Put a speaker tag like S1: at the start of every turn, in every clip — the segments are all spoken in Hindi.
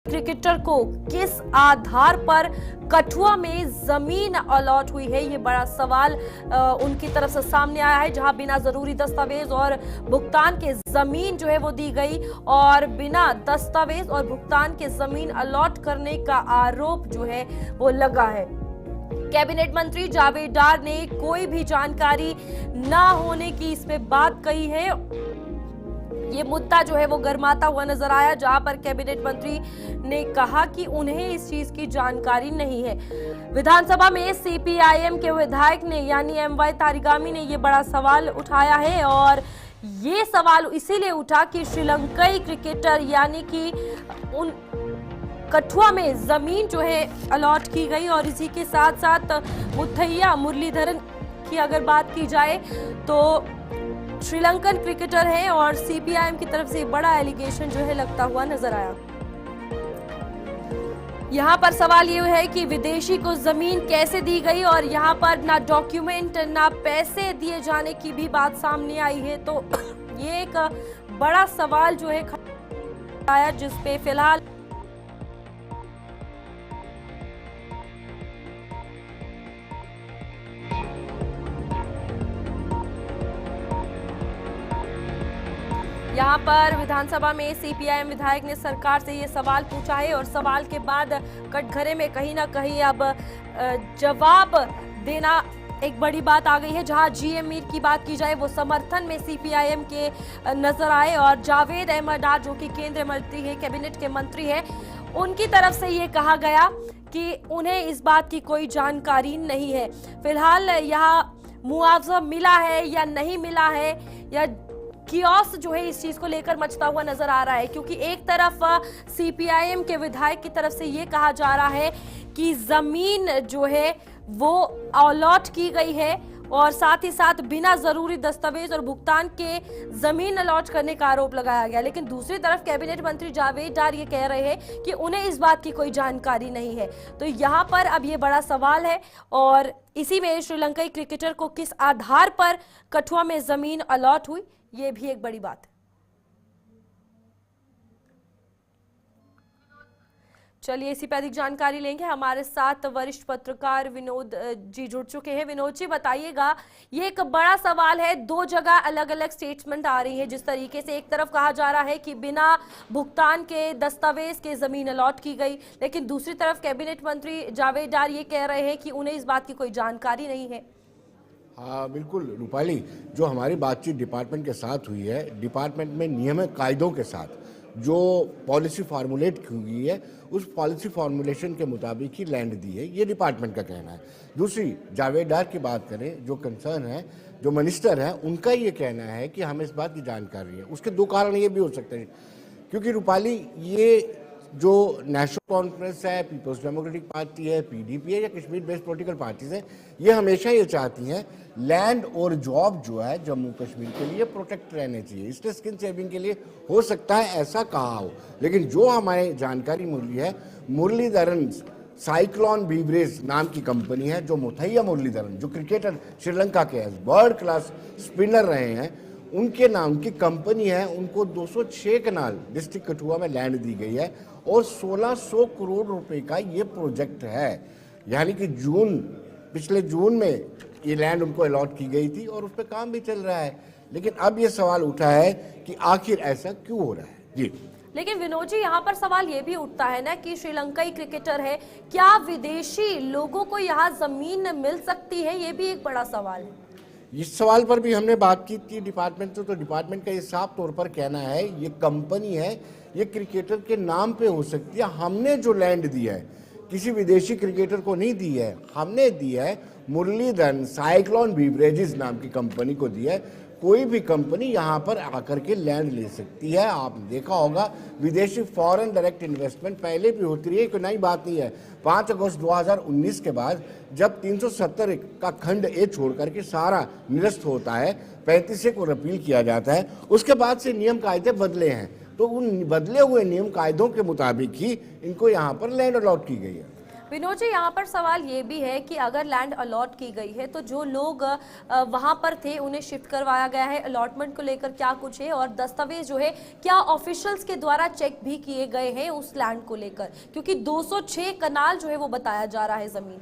S1: क्रिकेटर को किस आधार पर कठुआ में जमीन अलॉट हुई है, ये बड़ा सवाल उनकी तरफ से सामने आया है, जहां बिना जरूरी दस्तावेज और भुगतान के जमीन जो है वो दी गई और बिना दस्तावेज और भुगतान के जमीन अलॉट करने का आरोप जो है वो लगा है। कैबिनेट मंत्री जावेद डार ने कोई भी जानकारी ना होने की इस पे बात कही है। ये मुद्दा जो है वो गर्माता हुआ नजर आया, जहां पर कैबिनेट मंत्री ने कहा कि उन्हें इस चीज की जानकारी नहीं है। विधानसभा में सीपीआईएम के विधायक ने यानी एमवाई तारिगामी ने ये बड़ा सवाल उठाया है और ये सवाल इसीलिए उठा कि श्रीलंकाई क्रिकेटर यानी कि उन कठुआ में जमीन जो है अलॉट की गई और इसी के साथ साथ मुथैया मुरलीधरन की अगर बात की जाए तो श्रीलंकन क्रिकेटर है और सीपीआईएम की तरफ से बड़ा एलिगेशन जो है लगता हुआ नजर आया। यहां पर सवाल ये है कि विदेशी को जमीन कैसे दी गई और यहां पर ना डॉक्यूमेंट ना पैसे दिए जाने की भी बात सामने आई है, तो ये एक बड़ा सवाल जो है आया, जिसपे फिलहाल यहाँ पर विधानसभा में सीपीआईएम विधायक ने सरकार से ये सवाल पूछा है और सवाल के बाद कटघरे में कहीं ना कहीं अब जवाब देना एक बड़ी बात आ गई है। जहां जीएम मीर की बात की जाए वो समर्थन में सीपीआईएम के नजर आए और जावेद अहमद डार जो कि केंद्रीय मंत्री है, कैबिनेट के मंत्री है, उनकी तरफ से ये कहा गया कि उन्हें इस बात की कोई जानकारी नहीं है। फिलहाल यहाँ मुआवजा मिला है या नहीं मिला है या कियोस जो है इस चीज को लेकर मचता हुआ नजर आ रहा है, क्योंकि एक तरफ सीपीआईएम के विधायक की तरफ से ये कहा जा रहा है कि जमीन जो है वो अलॉट की गई है और साथ ही साथ बिना जरूरी दस्तावेज और भुगतान के जमीन अलॉट करने का आरोप लगाया गया, लेकिन दूसरी तरफ कैबिनेट मंत्री जावेद डार ये कह रहे हैं कि उन्हें इस बात की कोई जानकारी नहीं है। तो यहाँ पर अब ये बड़ा सवाल है और इसी में श्रीलंकाई क्रिकेटर को किस आधार पर कठुआ में जमीन अलॉट हुई, ये भी एक बड़ी बात है। चलिए इसी पर अधिक जानकारी लेंगे, हमारे साथ वरिष्ठ पत्रकार विनोद जी जुड़ चुके हैं। विनोद जी बताइएगा, ये एक बड़ा सवाल है, दो जगह अलग अलग स्टेटमेंट आ रही है। जिस तरीके से एक तरफ कहा जा रहा है कि बिना भुगतान के दस्तावेज के जमीन अलॉट की गई, लेकिन दूसरी तरफ कैबिनेट मंत्री जावेद डार ये कह रहे हैं कि उन्हें इस बात की कोई जानकारी नहीं है।
S2: हाँ बिल्कुल रूपाली, जो हमारी बातचीत डिपार्टमेंट के साथ हुई है, डिपार्टमेंट में नियमित कायदों के साथ जो पॉलिसी फार्मूलेट की हुई है उस पॉलिसी फार्मूलेशन के मुताबिक ही लैंड दी है, ये डिपार्टमेंट का कहना है। दूसरी जावेद डार की बात करें, जो कंसर्न है, जो मिनिस्टर है, उनका ये कहना है कि हमें इस बात की जानकारी है। उसके दो कारण ये भी हो सकते हैं, क्योंकि रूपाली ये जो नेशनल कॉन्फ्रेंस है, पीपल्स डेमोक्रेटिक पार्टी है, पीडीपी है या कश्मीर बेस्ड पॉलिटिकल पार्टीज है, ये हमेशा ये चाहती हैं लैंड और जॉब जो है जम्मू कश्मीर के लिए प्रोटेक्ट रहने चाहिए। इसलिए स्किन सेविंग के लिए हो सकता है ऐसा कहा हो, लेकिन जो हमारी जानकारी मिली है, मुरलीधरन साइक्लोन बीवरेज नाम की कंपनी है, जो मुथैया मुरलीधरन जो क्रिकेटर श्रीलंका के वर्ल्ड क्लास स्पिनर रहे हैं, उनके नाम की कंपनी है। उनको 206 कनाल डिस्ट्रिक्ट कठुआ में लैंड दी गई है और 1600 करोड़ रुपए का ये प्रोजेक्ट है। यानी कि पिछले जून में ये लैंड उनको अलॉट की गई थी और उस पर काम भी चल रहा है। लेकिन अब ये सवाल उठा है कि आखिर ऐसा क्यों हो रहा है। जी
S1: लेकिन विनोद जी, यहाँ पर सवाल ये भी उठता है ना कि श्रीलंकाई क्रिकेटर है, क्या विदेशी लोगों को यहाँ जमीन मिल सकती है, ये भी एक बड़ा सवाल है।
S2: इस सवाल पर भी हमने बातचीत की डिपार्टमेंट से, तो डिपार्टमेंट का ये साफ तौर पर कहना है ये कंपनी है, ये क्रिकेटर के नाम पे हो सकती है। हमने जो लैंड दी है किसी विदेशी क्रिकेटर को नहीं दी है, हमने दी है मुरलीधरन साइक्लोन बीवरेजेस नाम की कंपनी को दी है। कोई भी कंपनी यहाँ पर आकर के लैंड ले सकती है। आपने देखा होगा विदेशी फॉरेन डायरेक्ट इन्वेस्टमेंट पहले भी होती रही है, कोई नई बात नहीं है। 5 अगस्त 2019 के बाद जब 370 का खंड ए छोड़ करके सारा निरस्त होता है, 35 को रिपील किया जाता है, उसके बाद से नियम कायदे बदले हैं, तो उन बदले हुए नियम कायदों के मुताबिक ही इनको यहाँ पर लैंड अलॉट की गई है।
S1: विनोद जी, यहाँ पर सवाल ये भी है कि अगर लैंड अलॉट की गई है तो जो लोग वहाँ पर थे उन्हें शिफ्ट करवाया गया है, अलॉटमेंट को लेकर क्या कुछ है और दस्तावेज जो है क्या ऑफिशियल्स के द्वारा चेक भी किए गए हैं उस लैंड को लेकर, क्योंकि 206 कनाल जो है वो बताया जा रहा है जमीन।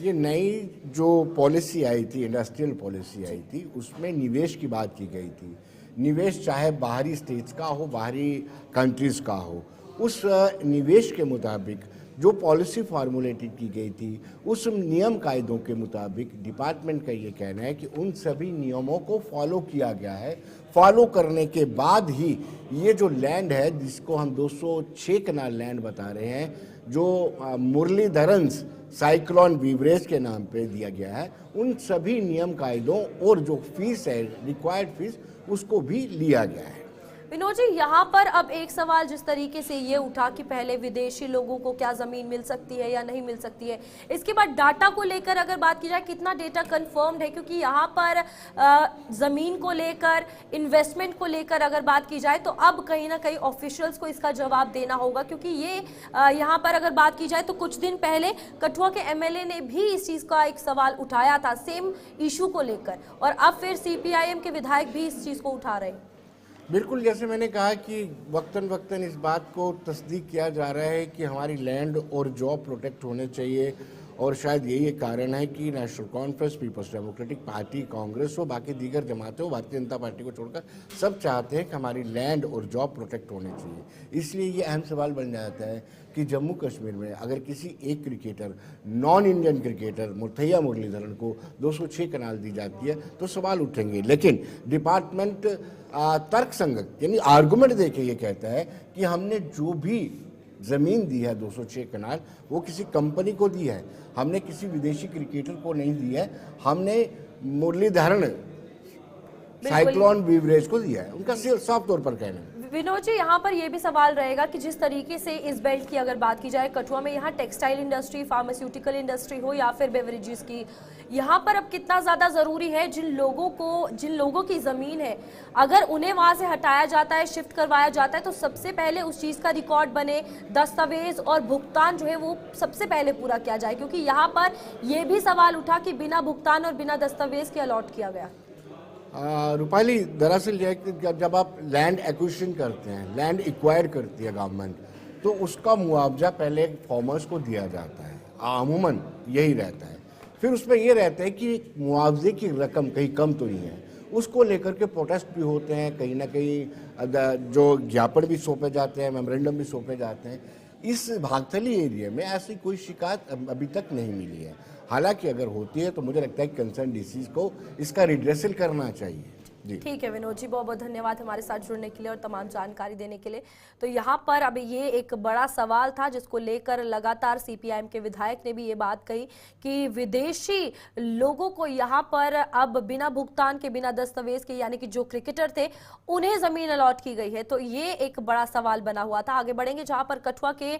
S2: ये नई जो पॉलिसी आई थी, इंडस्ट्रियल पॉलिसी आई थी, उसमें निवेश की बात की गई थी। निवेश चाहे बाहरी स्टेट्स का हो, बाहरी कंट्रीज़ का हो, उस निवेश के मुताबिक जो पॉलिसी फार्मूलेटेड की गई थी, उस नियम कायदों के मुताबिक डिपार्टमेंट का ये कहना है कि उन सभी नियमों को फॉलो किया गया है। फॉलो करने के बाद ही ये जो लैंड है, जिसको हम 206 कनाल लैंड बता रहे हैं, जो मुरलीधरन साइक्लोन बीवरेज के नाम पे दिया गया है, उन सभी नियम कायदों और जो फीस है, रिक्वायर्ड फीस, उसको भी लिया गया है।
S1: विनोद जी, यहाँ पर अब एक सवाल जिस तरीके से ये उठा कि पहले विदेशी लोगों को क्या जमीन मिल सकती है या नहीं मिल सकती है, इसके बाद डाटा को लेकर अगर बात की जाए, कितना डेटा कंफर्म्ड है, क्योंकि यहाँ पर जमीन को लेकर, इन्वेस्टमेंट को लेकर अगर बात की जाए तो अब कहीं ना कहीं ऑफिशियल्स को इसका जवाब देना होगा, क्योंकि ये यहाँ पर अगर बात की जाए तो कुछ दिन पहले कठुआ के एमएलए ने भी इस चीज का एक सवाल उठाया था सेम इशू को लेकर, और अब फिर सीपीआईएम के विधायक भी इस चीज को उठा रहे हैं।
S2: बिल्कुल, जैसे मैंने कहा कि वक्तन वक्तन इस बात को तस्दीक किया जा रहा है कि हमारी लैंड और जॉब प्रोटेक्ट होने चाहिए, और शायद यही एक कारण है कि नेशनल कॉन्फ्रेंस, पीपल्स डेमोक्रेटिक पार्टी, कांग्रेस हो, बाकी दीगर जमातें हो, भारतीय जनता पार्टी को छोड़कर सब चाहते हैं कि हमारी लैंड और जॉब प्रोटेक्ट होने चाहिए। इसलिए ये अहम सवाल बन जाता है कि जम्मू कश्मीर में अगर किसी एक cricketer, non Indian cricketer Muthiah Muralitharan को 206 कनाल दी जाती है तो सवाल उठेंगे, लेकिन डिपार्टमेंट तर्क संगत यानी आर्गुमेंट देके ये कहता है कि हमने जो भी ज़मीन दी है 206 कनाल, वो किसी कंपनी को दी है, हमने किसी विदेशी क्रिकेटर को नहीं दी है, हमने मुरलीधरन साइक्लोन बीवरेज को दिया है। उनका साफ तौर पर कहना है।
S1: विनोद जी, यहाँ पर यह भी सवाल रहेगा कि जिस तरीके से इस बेल्ट की अगर बात की जाए, कठुआ में यहाँ टेक्सटाइल इंडस्ट्री, फार्मास्यूटिकल इंडस्ट्री हो या फिर बेवरेजेस की, यहाँ पर अब कितना ज़्यादा ज़रूरी है जिन लोगों की ज़मीन है, अगर उन्हें वहाँ से हटाया जाता है, शिफ्ट करवाया जाता है, तो सबसे पहले उस चीज़ का रिकॉर्ड बने, दस्तावेज और भुगतान जो है वो सबसे पहले पूरा किया जाए, क्योंकि यहाँ पर यह भी सवाल उठा कि बिना भुगतान और बिना दस्तावेज के अलॉट किया गया।
S2: रूपाली, दरअसल यह है कि जब आप लैंड एक्विजिशन करते हैं, लैंड एक्वायर करती है गवर्नमेंट, तो उसका मुआवजा पहले फार्मर्स को दिया जाता है, अमूमन यही रहता है। फिर उसमें यह रहता है कि मुआवजे की रकम कहीं कम तो नहीं है, उसको लेकर के प्रोटेस्ट भी होते हैं, कहीं ना कहीं जो ज्ञापन भी सौंपे जाते हैं, मेमोरेंडम भी सौंपे जाते हैं। इस भागथली एरिया में ऐसी कोई शिकायत अभी तक नहीं मिली है। हालांकि अगर होती है तो मुझे लगता है कि कंसर्न डीसी को इसका रिड्रेसल करना चाहिए।
S1: ठीक है विनोद जी, बहुत बहुत धन्यवाद हमारे साथ जुड़ने के लिए और तमाम जानकारी देने के लिए। तो यहाँ पर अब ये एक बड़ा सवाल था जिसको लेकर लगातार सीपीआईएम के विधायक ने भी ये बात कही कि विदेशी लोगों को यहाँ पर अब बिना भुगतान के, बिना दस्तावेज के, यानी कि जो क्रिकेटर थे उन्हें जमीन अलॉट की गई है। तो ये एक बड़ा सवाल बना हुआ था। आगे बढ़ेंगे, जहां पर कठुआ के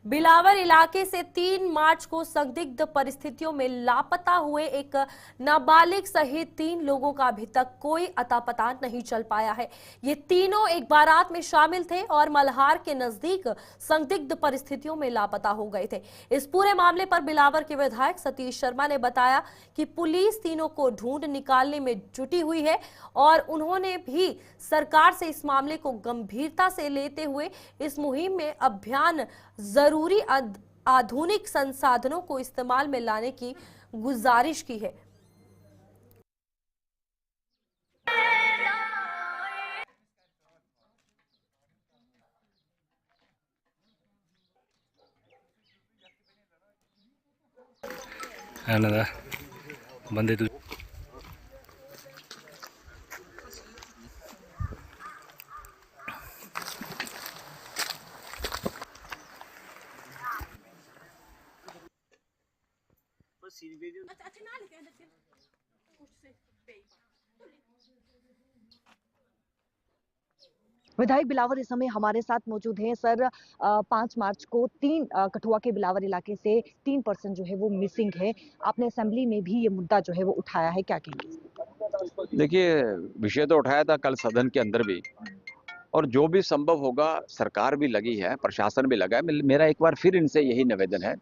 S1: बिलावर इलाके से 3 मार्च को संदिग्ध परिस्थितियों में लापता हुए एक नाबालिग सहित 3 लोगों का अभी तक कोई अता पता नहीं चल पाया है। ये तीनों एक बारात में शामिल थे और मल्हार के नजदीक संदिग्ध परिस्थितियों में लापता हो गए थे। इस पूरे मामले पर बिलावर के विधायक सतीश शर्मा ने बताया कि पुलिस तीनों को ढूंढ निकालने में जुटी हुई है और उन्होंने भी सरकार से इस मामले को गंभीरता से लेते हुए इस मुहिम में अभियान जरूरी आधुनिक संसाधनों को इस्तेमाल में लाने की गुजारिश की है।
S3: बंदे तू
S4: विधायक बिलावर इस समय हमारे साथ मौजूद हैं। सर, 5 मार्च को कठुआ के बिलावर इलाके से 3% जो है वो मिसिंग है। आपने असेंबली में भी ये मुद्दा जो है वो उठाया है, क्या कहेंगे?
S5: देखिए, विषय तो उठाया था कल सदन के अंदर भी, और जो भी संभव होगा, सरकार भी लगी है, प्रशासन भी लगा है। मेरा एक बार फिर इनसे यही निवेदन है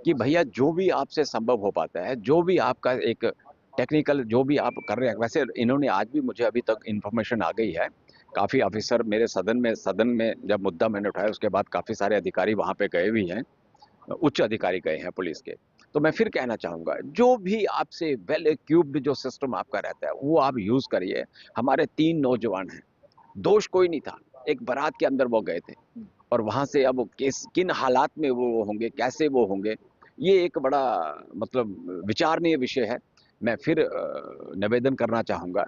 S5: कि भैया जो भी आपसे संभव हो पाता है, जो भी आपका एक टेक्निकल जो भी आप कर रहे हैं, वैसे इन्होंने आज भी मुझे अभी तक इन्फॉर्मेशन आ गई है, काफ़ी ऑफिसर मेरे सदन में जब मुद्दा मैंने उठाया उसके बाद काफ़ी सारे अधिकारी वहाँ पे गए भी हैं, उच्च अधिकारी गए हैं पुलिस के। तो मैं फिर कहना चाहूँगा, जो भी आपसे वेल इक्विप्ड जो सिस्टम आपका रहता है वो आप यूज़ करिए। हमारे 3 नौजवान हैं, दोष कोई नहीं था, एक बारात के अंदर वो गए थे और वहाँ से अब किन हालात में वो होंगे, कैसे वो होंगे, ये एक बड़ा मतलब विचारणीय विषय है। मैं फिर निवेदन करना चाहूँगा,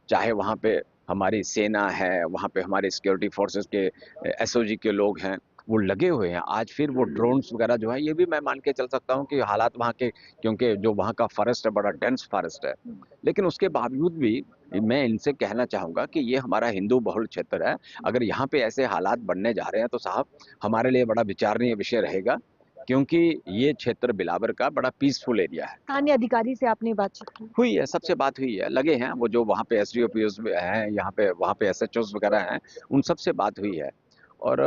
S5: चाहे वहाँ पे हमारी सेना है, वहाँ पे हमारे सिक्योरिटी फोर्सेस के एसओजी के लोग हैं, वो लगे हुए हैं। आज फिर वो ड्रोन्स वगैरह जो है, ये भी मैं मान के चल सकता हूँ कि हालात वहाँ के, क्योंकि जो वहाँ का फॉरेस्ट है बड़ा डेंस फॉरेस्ट है, लेकिन उसके बावजूद भी मैं इनसे कहना चाहूँगा कि ये हमारा हिंदू बहुल क्षेत्र है। अगर यहाँ पे ऐसे हालात बनने जा रहे हैं तो साहब हमारे लिए बड़ा विचारणीय विषय रहेगा, क्योंकि ये क्षेत्र बिलावर का बड़ा पीसफुल एरिया है।
S4: स्थानीय अधिकारी से आपने बातचीत की?
S5: हुई है, सबसे बात हुई है, लगे हैं वो जो वहाँ पे एसडीओ पीओस हैं, यहाँ पे वहाँ पे एसएचओस वगैरह हैं, उन सब से बात हुई है और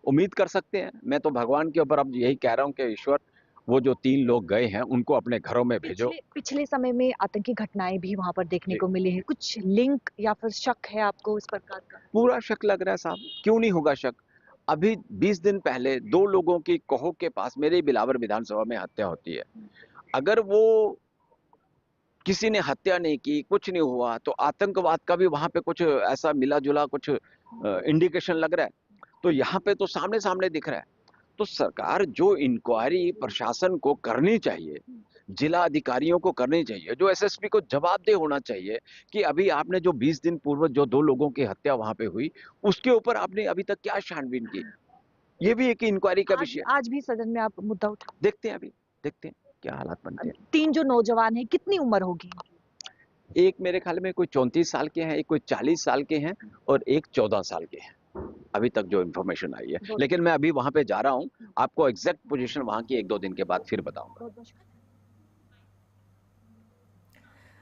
S5: उम्मीद कर सकते हैं। मैं तो भगवान के ऊपर अब यही कह रहा हूँ कि ईश्वर, वो जो 3 लोग गए हैं उनको अपने घरों में भेजो।
S4: पिछले समय में आतंकी घटनाएं भी वहां पर देखने को मिली है, कुछ लिंक या फिर शक है आपको इस प्रकार का?
S5: पूरा शक लग रहा है साहब, क्यों नहीं होगा शक। अभी 20 दिन पहले 2 लोगों की कहो के पास मेरे बिलावर विधानसभा में हत्या होती है। अगर वो किसी ने हत्या नहीं की, कुछ नहीं हुआ, तो आतंकवाद का भी वहां पे कुछ ऐसा मिला जुला कुछ इंडिकेशन लग रहा है। तो यहाँ पे तो सामने सामने दिख रहा है। तो सरकार जो इंक्वायरी प्रशासन को करनी चाहिए, जिला अधिकारियों को करनी चाहिए, जो एसएसपी को जवाबदेह होना चाहिए कि अभी आपने जो 20 दिन पूर्व जो 2 लोगों की हत्या वहां पे हुई, उसके ऊपर आपने अभी तक क्या छानबीन की, ये भी एक इंक्वायरी का विषय।
S4: आज भी सदन में आप मुद्दा उठा,
S5: देखते हैं, अभी देखते हैं क्या हालात बनते हैं।
S4: 3 जो नौजवान हैं, कितनी उम्र होगी?
S5: एक मेरे ख्याल में कोई 34 साल के हैं, एक कोई 40 साल के हैं और एक 14 साल के हैं, अभी तक जो इन्फॉर्मेशन आई है। लेकिन मैं अभी वहां पे जा रहा हूं, आपको एग्जैक्ट पोजीशन वहां की 1-2 दिन के बाद फिर बताऊंगा।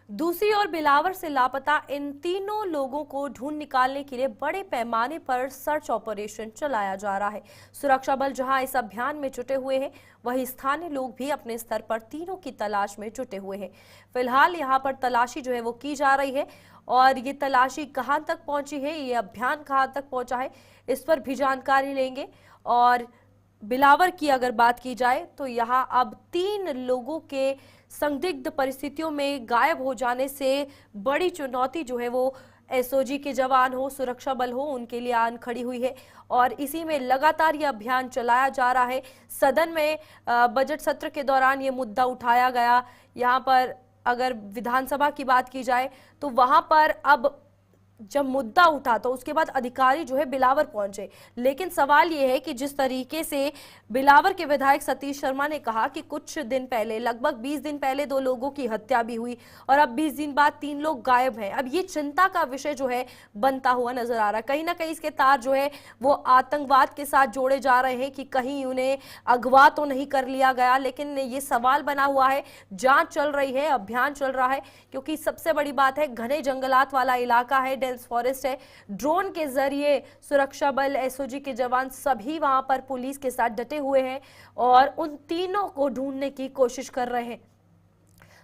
S1: दूसरी ओर बिलावर से लापता इन तीनों लोगों को ढूंढ निकालने के लिए बड़े पैमाने पर सर्च ऑपरेशन चलाया जा रहा है। सुरक्षा बल जहां इस अभियान में जुटे हुए हैं, वहीं स्थानीय लोग भी अपने स्तर पर तीनों की तलाश में जुटे हुए हैं। फिलहाल यहां पर तलाशी जो है वो की जा रही है और ये तलाशी कहां तक पहुंची है, ये अभियान कहां तक पहुंचा है, इस पर भी जानकारी लेंगे। और बिलावर की अगर बात की जाए तो यहाँ अब 3 लोगों के संदिग्ध परिस्थितियों में गायब हो जाने से बड़ी चुनौती जो है वो एसओजी के जवान हो, सुरक्षा बल हो, उनके लिए आन खड़ी हुई है और इसी में लगातार ये अभियान चलाया जा रहा है। सदन में बजट सत्र के दौरान ये मुद्दा उठाया गया। यहाँ पर अगर विधानसभा की बात की जाए तो वहां पर अब जब मुद्दा उठा तो उसके बाद अधिकारी जो है बिलावर पहुंचे, लेकिन सवाल यह है कि जिस तरीके से बिलावर के विधायक सतीश शर्मा ने कहा कि कुछ दिन पहले, लगभग 20 दिन पहले 2 लोगों की हत्या भी हुई और अब 20 दिन बाद 3 लोग गायब हैं। अब ये चिंता का विषय जो है बनता हुआ नजर आ रहा है। कहीं ना कहीं इसके तार जो है वो आतंकवाद के साथ जोड़े जा रहे हैं कि कहीं उन्हें अगवा तो नहीं कर लिया गया, लेकिन ये सवाल बना हुआ है। जांच चल रही है, अभियान चल रहा है, क्योंकि सबसे बड़ी बात है घने जंगलात वाला इलाका है, फॉरेस्ट है। ड्रोन के जरिए सुरक्षा बल, एसओजी के जवान सभी वहां पर पुलिस के साथ डटे हुए हैं और उन तीनों को ढूंढने की कोशिश कर रहे हैं।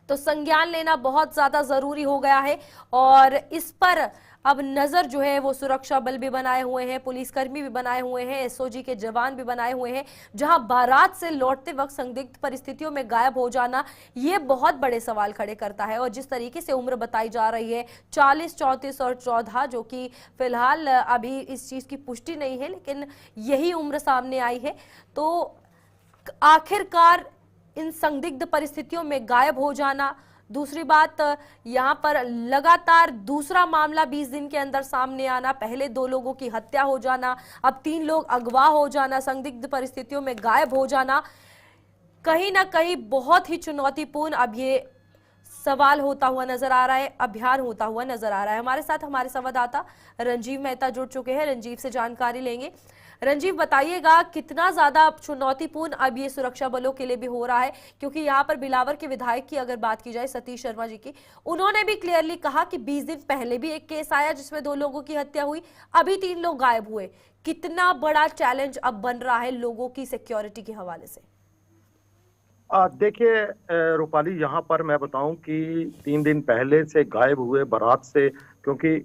S1: तो संज्ञान लेना बहुत ज्यादा जरूरी हो गया है और इस पर अब नजर जो है वो सुरक्षा बल भी बनाए हुए हैं, पुलिसकर्मी भी बनाए हुए हैं, एसओजी के जवान भी बनाए हुए हैं। जहां बारात से लौटते वक्त संदिग्ध परिस्थितियों में गायब हो जाना ये बहुत बड़े सवाल खड़े करता है और जिस तरीके से उम्र बताई जा रही है 40, 34 और 14, जो कि फिलहाल अभी इस चीज की पुष्टि नहीं है, लेकिन यही उम्र सामने आई है। तो आखिरकार इन संदिग्ध परिस्थितियों में गायब हो जाना, दूसरी बात यहाँ पर लगातार दूसरा मामला 20 दिन के अंदर सामने आना, पहले 2 लोगों की हत्या हो जाना, अब 3 लोग अगवा हो जाना, संदिग्ध परिस्थितियों में गायब हो जाना, कहीं ना कहीं बहुत ही चुनौतीपूर्ण अब ये सवाल होता हुआ नजर आ रहा है, अभियान होता हुआ नजर आ रहा है। हमारे साथ हमारे संवाददाता रंजीव मेहता जुड़ चुके हैं, रंजीव से जानकारी लेंगे। रंजीव, बताइएगा कितना ज्यादा चुनौतीपूर्ण अब ये सुरक्षा बलों के लिए भी हो रहा है, क्योंकि यहाँ पर बिलावर के विधायक की अगर बात की जाए सतीश शर्मा जी की, उन्होंने भी क्लियरली कहा कि 20 दिन पहले भी एक केस आया जिसमें 2 लोगों की हत्या हुई, अभी 3 लोग गायब हुए। कितना बड़ा चैलेंज अब बन रहा है लोगों की सिक्योरिटी के हवाले से?
S6: देखिए रूपाली, यहाँ पर मैं बताऊं कि 3 दिन पहले से गायब हुए बारात से, क्योंकि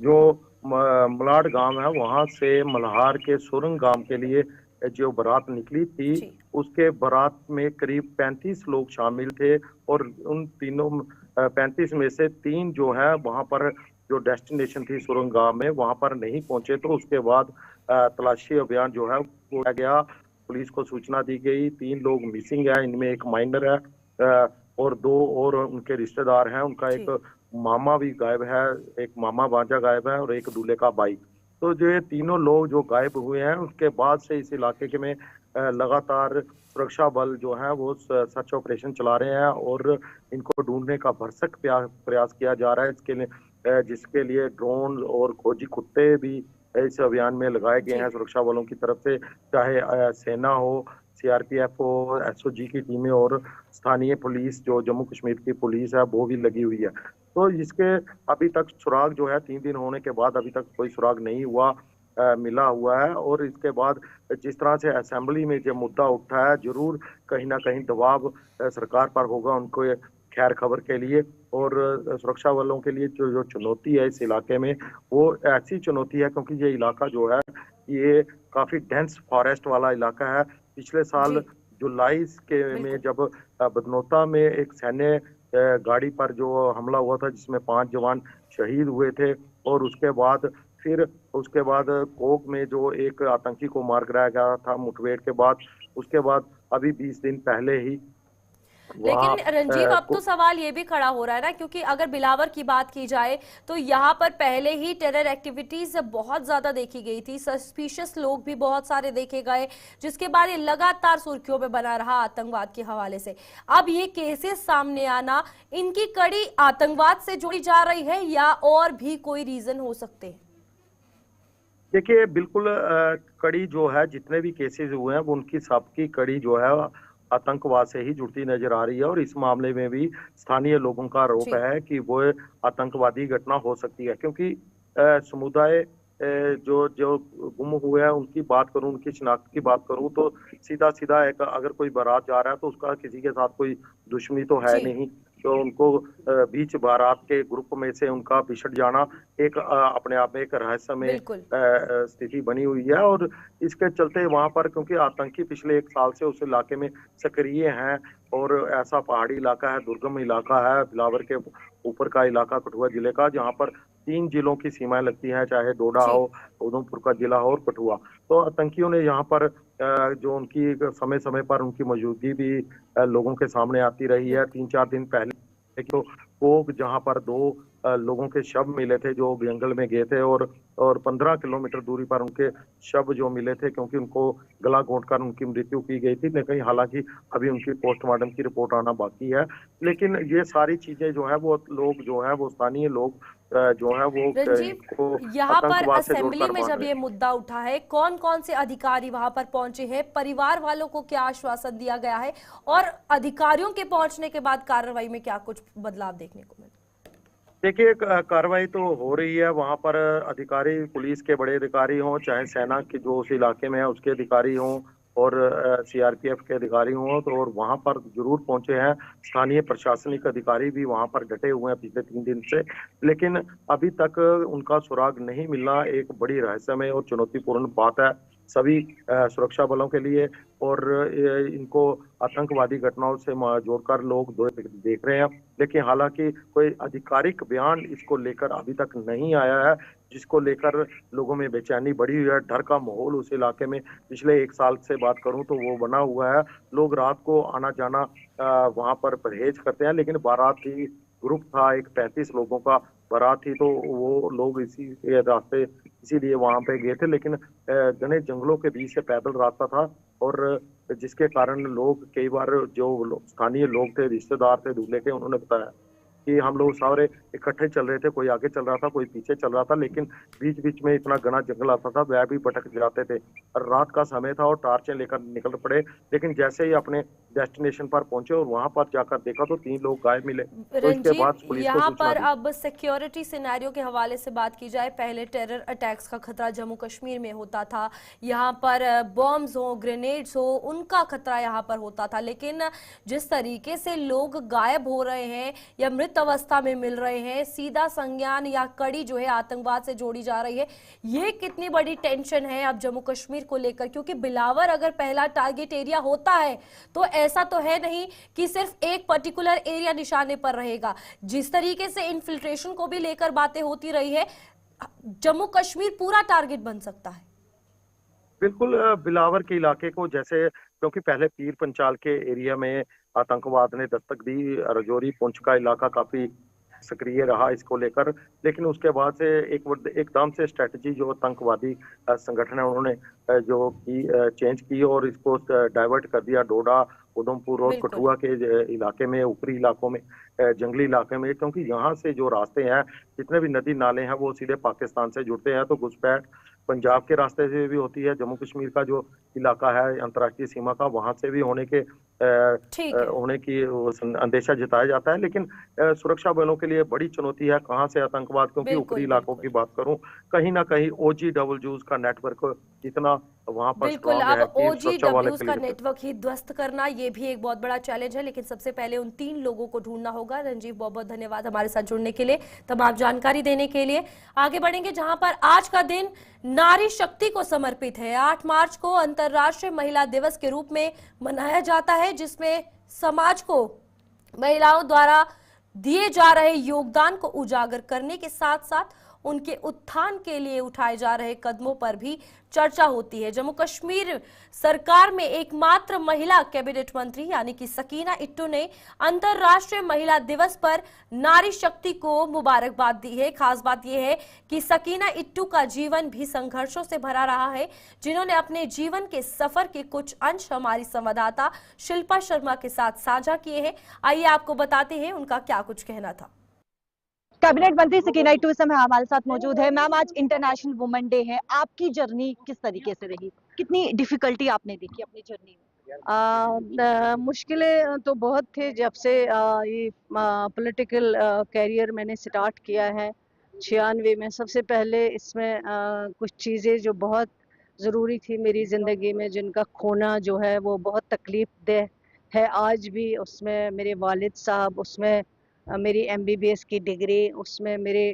S6: जो मलाड गांव है वहां से मल्हार के सुरंग गांव के लिए जो बारात निकली थी,
S1: जी।
S6: उसके बारात में करीब 35 लोग शामिल थे। और उन तीनों 35 में से 3 जो है वहां पर जो डेस्टिनेशन थी सुरंग गांव में वहां पर नहीं पहुंचे। तो उसके बाद तलाशी अभियान जो है वो किया गया, पुलिस को सूचना दी गई। 3 लोग मिसिंग है, इनमें एक माइनर है और 2 और उनके रिश्तेदार हैं। उनका एक
S1: जी।
S6: मामा भी गायब है, एक मामा भांजा गायब है और एक दूल्हे का भाई। तो जो ये तीनों लोग जो गायब हुए हैं, उसके बाद से इस इलाके के में लगातार सुरक्षा बल जो है वो सर्च ऑपरेशन चला रहे हैं और इनको ढूंढने का भरसक प्रयास किया जा रहा है। इसके लिए जिसके लिए ड्रोन और खोजी कुत्ते भी इस अभियान में लगाए गए
S1: जी।
S6: हैं सुरक्षा बलों की तरफ से, चाहे सेना हो, सीआरपीएफ हो, एसओजी की टीमें और स्थानीय पुलिस जो जम्मू कश्मीर की पुलिस है वो भी लगी हुई है। तो इसके अभी तक सुराग जो है 3 दिन होने के बाद अभी तक कोई सुराग नहीं हुआ, मिला हुआ है। और इसके बाद जिस तरह से असेंबली में जो मुद्दा उठा है, जरूर कहीं ना कहीं दबाव सरकार पर होगा उनको खैर खबर के लिए। और सुरक्षा बलों के लिए जो जो चुनौती है इस इलाके में, वो ऐसी चुनौती है क्योंकि ये इलाका जो है ये काफी डेंस फॉरेस्ट वाला इलाका है। पिछले साल
S1: जी।
S6: जुलाई के में
S1: बिल्कुल।
S6: जब बदनौता में एक सैन्य गाड़ी पर जो हमला हुआ था जिसमें 5 जवान शहीद हुए थे, और उसके बाद कोक में जो एक आतंकी को मार गिराया गया था मुठभेड़ के बाद, उसके बाद अभी 20 दिन पहले ही वहाँ
S1: लेकिन रंजीव, अब तो सवाल ये भी खड़ा हो रहा है ना, क्योंकि अगर बिलावर की बात की जाए तो यहाँ पर पहले ही टेरर एक्टिविटीज बहुत ज्यादा देखी गई थी, सस्पिशियस लोग भी बहुत सारे देखे गए, जिसके बाद ये लगातार सुर्खियों में बना रहा आतंकवाद के हवाले से। अब ये केसेस सामने आना, इनकी कड़ी आतंकवाद से जोड़ी जा रही है या और भी कोई रीजन हो सकते हैं?
S6: देखिए बिल्कुल कड़ी जो है जितने भी केसेस हुए हैं वो उनकी सबकी कड़ी जो है आतंकवाद से ही जुड़ती नजर आ रही है। और इस मामले में भी स्थानीय लोगों का आरोप
S1: जी।
S6: है कि वो आतंकवादी घटना हो सकती है, क्योंकि समुदाय जो जो गुम हुए हैं उनकी बात करूं, उनकी शिनाख्त की बात करूं, तो सीधा सीधा एक अगर कोई बारात जा रहा है तो उसका किसी के साथ कोई दुश्मनी तो है
S1: जी।
S6: नहीं। तो उनको बीच बारात के ग्रुप में से उनका बिछड़ जाना एक अपने आप में एक रहस्यमय
S1: बिल्कुल।
S6: स्थिति बनी हुई है। और इसके चलते वहां पर क्योंकि आतंकी पिछले 1 साल से उस इलाके में सक्रिय हैं, और ऐसा पहाड़ी इलाका है, दुर्गम इलाका है, बिलावर के ऊपर का इलाका कठुआ जिले का, जहां पर 3 जिलों की सीमाएं लगती हैं, चाहे डोडा
S1: जी।
S6: हो, उधमपुर का जिला हो और कठुआ। तो आतंकियों ने यहाँ पर जो उनकी समय समय पर उनकी मौजूदगी भी लोगों के सामने आती रही है। 3-4 दिन पहले तो कोक जहाँ पर 2 लोगों के शव मिले थे जो जंगल में गए थे, और 15 किलोमीटर दूरी पर उनके शव जो मिले थे, क्योंकि उनको गला घोंटकर उनकी मृत्यु की गई थी। लेकिन हालांकि अभी उनकी पोस्टमार्टम की रिपोर्ट आना बाकी है। लेकिन ये सारी चीजें जो है वो लोग जो है वो स्थानीय लोग जो है वो
S1: रंजीव,
S6: इनको
S1: यहाँ पर
S6: आतंकवाद से
S1: असेंबली
S6: जोड़कर
S1: में
S6: मान
S1: जब
S6: रहे
S1: ये
S6: हैं।
S1: मुद्दा उठा है, कौन कौन से अधिकारी वहां पर पहुंचे हैं, परिवार वालों को क्या आश्वासन दिया गया है, और अधिकारियों के पहुंचने के बाद कार्रवाई में क्या कुछ बदलाव देखने को मिला?
S6: देखिए कार्रवाई तो हो रही है वहां पर। अधिकारी पुलिस के बड़े अधिकारी हों, चाहे सेना के जो उस इलाके में है उसके अधिकारी हों, और सीआरपीएफ के अधिकारी हों, तो और वहां पर जरूर पहुंचे हैं। स्थानीय प्रशासनिक अधिकारी भी वहां पर डटे हुए हैं पिछले 3 दिन से, लेकिन अभी तक उनका सुराग नहीं मिलना एक बड़ी रहस्यमय और चुनौतीपूर्ण बात है सभी सुरक्षा बलों के लिए। और इनको आतंकवादी घटनाओं से जोड़कर लोग देख रहे हैं, लेकिन हालांकि कोई आधिकारिक बयान इसको लेकर अभी तक नहीं आया है, जिसको लेकर लोगों में बेचैनी बढ़ी हुई है। डर का माहौल उस इलाके में पिछले 1 साल से बात करूं तो वो बना हुआ है। लोग रात को आना जाना वहां पर परहेज करते हैं, लेकिन बारात ही ग्रुप था एक 35 लोगों का बारात थी, तो वो लोग इसी रास्ते इसीलिए वहां पे गए थे। लेकिन घने जंगलों के बीच से पैदल रास्ता था, और जिसके कारण लोग कई बार जो स्थानीय लोग थे, रिश्तेदार थे दूल्हे के, उन्होंने बताया कि हम लोग सारे इकट्ठे चल रहे थे, कोई आगे चल रहा था, कोई पीछे चल रहा था, लेकिन बीच बीच में इतना घना जंगल आता था, वह भी भटक जाते थे। और रात का समय था और टार्चें लेकर निकल पड़े, लेकिन जैसे ही अपने डेस्टिनेशन पर पहुंचे और वहां पर जाकर देखा तो 3 लोग गायब मिले। तो इसके बाद
S1: रंजीत,
S6: पुलिस को
S1: यहाँ
S6: सूचना
S1: पर
S6: दी।
S1: अब सिक्योरिटी सिनेरियो के हवाले से बात की जाए, पहले टेरर अटैक्स का खतरा जम्मू कश्मीर में होता था, यहाँ पर बॉम्ब्स हो, ग्रेनेड्स हो, उनका खतरा यहाँ पर होता था, लेकिन जिस तरीके से लोग गायब हो रहे हैं या मृत अवस्था में मिल रहे हैं, सीधा संज्ञान या कड़ी जो है आतंकवाद से जोड़ी जा रही है, ये कितनी बड़ी टेंशन है अब जम्मू कश्मीर को लेकर? क्योंकि बिलावर अगर पहला टारगेट एरिया होता है तो ऐसा तो है नहीं कि सिर्फ एक पर्टिकुलर एरिया निशाने पर रहेगा। जिस तरीके से इन्फिल्ट्रेशन को भी लेकर बातें होती रही है, जम्मू कश्मीर पूरा टारगेट बन सकता है।
S6: बिल्कुल, बिलावर के इलाके को जैसे, क्योंकि पहले पीर पंचाल के एरिया में आतंकवाद ने दस्तक दी, रजौरी पुंछ का इलाका काफी सक्रिय रहा इसको लेकर, लेकिन उसके बाद से एकदम से स्ट्रेटजी जो आतंकवादी संगठन है उन्होंने जो की चेंज की और इसको डाइवर्ट कर दिया डोडा, उधमपुर और
S1: बिल्कुल।
S6: कठुआ के इलाके में, ऊपरी इलाकों में, जंगली इलाके में, क्योंकि यहाँ से जो रास्ते हैं, जितने भी नदी नाले हैं वो सीधे पाकिस्तान से जुड़ते हैं। तो घुसपैठ पंजाब के रास्ते से भी होती है, जम्मू कश्मीर का जो इलाका है अंतर्राष्ट्रीय सीमा का, वहां से भी होने के
S1: ठीक है।
S6: होने की अंदेशा जताया जाता है। लेकिन सुरक्षा बलों के लिए बड़ी चुनौती है कहाँ से आतंकवाद, क्योंकि
S1: बिल्कुल,
S6: ऊपरी इलाकों की बात करूं, कहीं ना कहीं OGWs का नेटवर्क इतना वहां पर
S1: बिल्कुल,
S6: स्ट्रांग है
S1: अब
S6: कि सुरक्षा वाले
S1: OGWs का
S6: क्लियर
S1: नेटवर्क ही ध्वस्त करना ये भी एक बहुत बड़ा चैलेंज है, लेकिन सबसे पहले उन 3 लोगों को ढूंढना होगा। रंजीव, बहुत बहुत धन्यवाद हमारे साथ जुड़ने के लिए, तमाम जानकारी देने के लिए। आगे बढ़ेंगे जहां पर आज का दिन नारी शक्ति को समर्पित है। 8 मार्च को अंतर्राष्ट्रीय महिला दिवस के रूप में मनाया जाता है, जिसमें समाज को महिलाओं द्वारा दिए जा रहे योगदान को उजागर करने के साथ साथ उनके उत्थान के लिए उठाए जा रहे कदमों पर भी चर्चा होती है। जम्मू कश्मीर सरकार में एकमात्र महिला कैबिनेट मंत्री यानी कि सकीना इट्टू ने अंतर्राष्ट्रीय महिला दिवस पर नारी शक्ति को मुबारकबाद दी है। खास बात यह है कि सकीना इट्टू का जीवन भी संघर्षों से भरा रहा है, जिन्होंने अपने जीवन के सफर के कुछ अंश हमारी संवाददाता शिल्पा शर्मा के साथ साझा किए हैं। आइए आपको बताते हैं उनका क्या कुछ कहना था।
S4: कैबिनेट मंत्री सकीना इट्टू इस समय हमारे साथ मौजूद है। मैम, आज इंटरनेशनल वुमेन डे है, आपकी जर्नी किस तरीके से रही? कितनी डिफिकल्टी आपने देखी अपनी जर्नी में?
S7: मुश्किलें तो बहुत थे जब से ये पॉलिटिकल कैरियर मैंने स्टार्ट किया है 96 में। सबसे पहले इसमें कुछ चीज़ें जो बहुत ज़रूरी थी मेरी ज़िंदगी में, जिनका खोना जो है वो बहुत तकलीफ दह है आज भी। उसमें मेरे वालिद साहब, उसमें मेरी MBBS की डिग्री, उसमें मेरे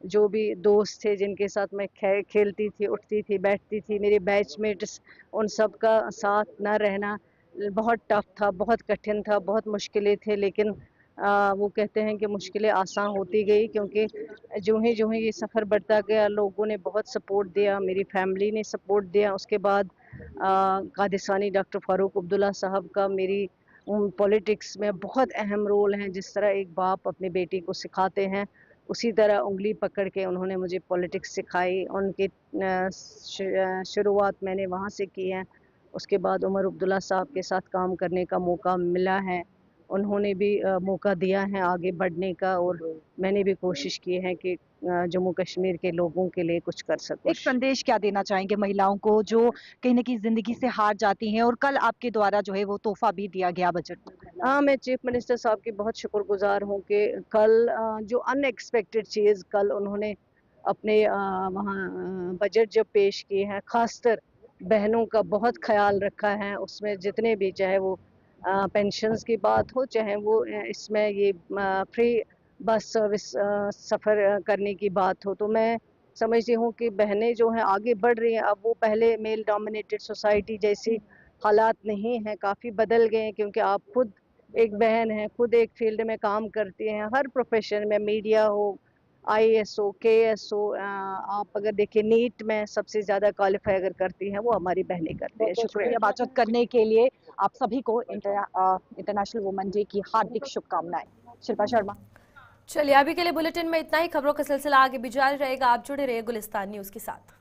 S7: जो भी दोस्त थे जिनके साथ मैं खेलती थी, उठती थी, बैठती थी, मेरे बैचमेट्स, उन सब का साथ न रहना बहुत टफ था, बहुत कठिन था, बहुत मुश्किलें थे। लेकिन वो कहते हैं कि मुश्किलें आसान होती गई, क्योंकि जो ही ये सफ़र बढ़ता गया, लोगों ने बहुत सपोर्ट दिया, मेरी फैमिली ने सपोर्ट दिया। उसके बाद कादिसानी डॉक्टर फ़ारूक अब्दुल्ला साहब का मेरी पॉलिटिक्स में बहुत अहम रोल है। जिस तरह एक बाप अपनी बेटी को सिखाते हैं, उसी तरह उंगली पकड़ के उन्होंने मुझे पॉलिटिक्स सिखाई। उनकी शुरुआत मैंने वहाँ से की है। उसके बाद उमर अब्दुल्ला साहब के साथ काम करने का मौका मिला है, उन्होंने भी मौका दिया है आगे बढ़ने का, और मैंने भी कोशिश की है कि जम्मू कश्मीर के लोगों के लिए कुछ कर सकूं।
S4: एक संदेश क्या देना चाहेंगे महिलाओं को जो कहीं ना कहीं जिंदगी से हार जाती हैं, और कल आपके द्वारा जो है वो तोहफा भी दिया गया बजट में?
S7: हाँ, मैं चीफ मिनिस्टर साहब की बहुत शुक्रगुजार हूँ कि कल जो अनएक्सपेक्टेड चीज़ कल उन्होंने अपने वहाँ बजट जब पेश किए हैं, खासकर बहनों का बहुत ख्याल रखा है। उसमें जितने भी, चाहे वो पेंशन्स की बात हो, चाहे वो इसमें ये फ्री बस सर्विस सफ़र करने की बात हो, तो मैं समझती हूँ कि बहनें जो हैं आगे बढ़ रही हैं। अब वो पहले मेल डोमिनेटेड सोसाइटी जैसी हालात नहीं हैं, काफ़ी बदल गए हैं, क्योंकि आप खुद एक बहन हैं, खुद एक फील्ड में काम करती हैं, हर प्रोफेशन में, मीडिया हो, IAS हो, KS हो, आप अगर देखिए नीट में सबसे ज़्यादा क्वालिफाई अगर करती हैं वो हमारी बहनें करती हैं।
S4: शुक्रिया बातचीत करने के लिए। आप सभी को इंटरनेशनल वुमेन डे की हार्दिक शुभकामनाएं। शिल्पा शर्मा।
S1: चलिए, अभी के लिए बुलेटिन में इतना ही। खबरों का सिलसिला आगे भी जारी रहेगा, आप जुड़े रहिए गुलिस्तान न्यूज के साथ।